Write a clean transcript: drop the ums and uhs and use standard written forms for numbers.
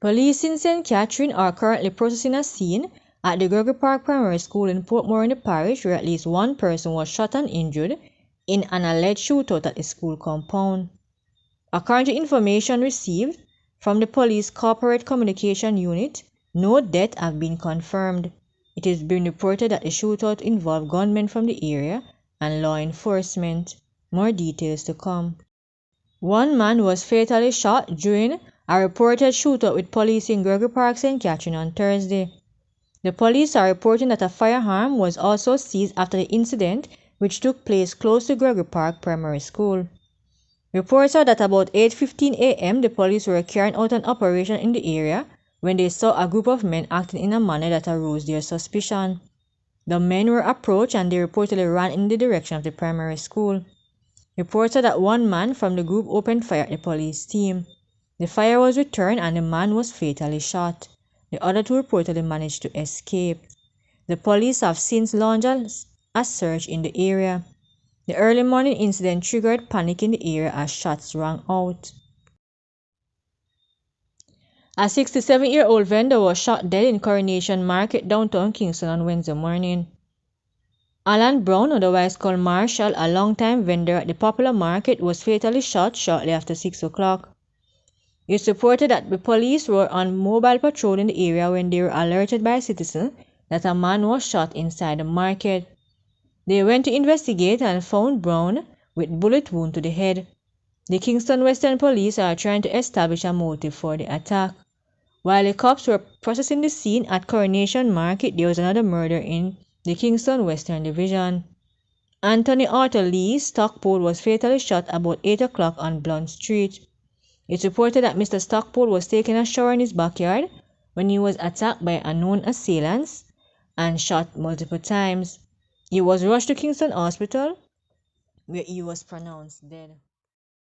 Police in St. Catherine are currently processing a scene at the Gregory Park Primary School in Portmore in the parish where at least one person was shot and injured in an alleged shootout at the school compound. According to information received from the police corporate communication unit, no deaths have been confirmed. It is being reported that the shootout involved gunmen from the area and law enforcement. More details to come. One man was fatally shot during a reported shootout with police in Gregory Park, St. Catherine on Thursday. The police are reporting that a firearm was also seized after the incident, which took place close to Gregory Park Primary School. Reports are that about 8:15 a.m. the police were carrying out an operation in the area when they saw a group of men acting in a manner that aroused their suspicion. The men were approached and they reportedly ran in the direction of the primary school. Reports are that one man from the group opened fire at the police team. The fire was returned and the man was fatally shot. The other two reportedly managed to escape. The police have since launched a search in the area. The early morning incident triggered panic in the area as shots rang out. A 67-year-old vendor was shot dead in Coronation Market, downtown Kingston on Wednesday morning. Alan Brown, otherwise called Marshall, a longtime vendor at the popular market, was fatally shot shortly after 6 o'clock. It's reported that the police were on mobile patrol in the area when they were alerted by a citizen that a man was shot inside the market. They went to investigate and found Brown with bullet wound to the head. The Kingston Western Police are trying to establish a motive for the attack. While the cops were processing the scene at Coronation Market, there was another murder in the Kingston Western Division. Anthony Arthur Lee Stockpole was fatally shot about 8 o'clock on Blunt Street. It's reported that Mr. Stockpole was taking a shower in his backyard when he was attacked by unknown assailants and shot multiple times. He was rushed to Kingston Hospital where he was pronounced dead.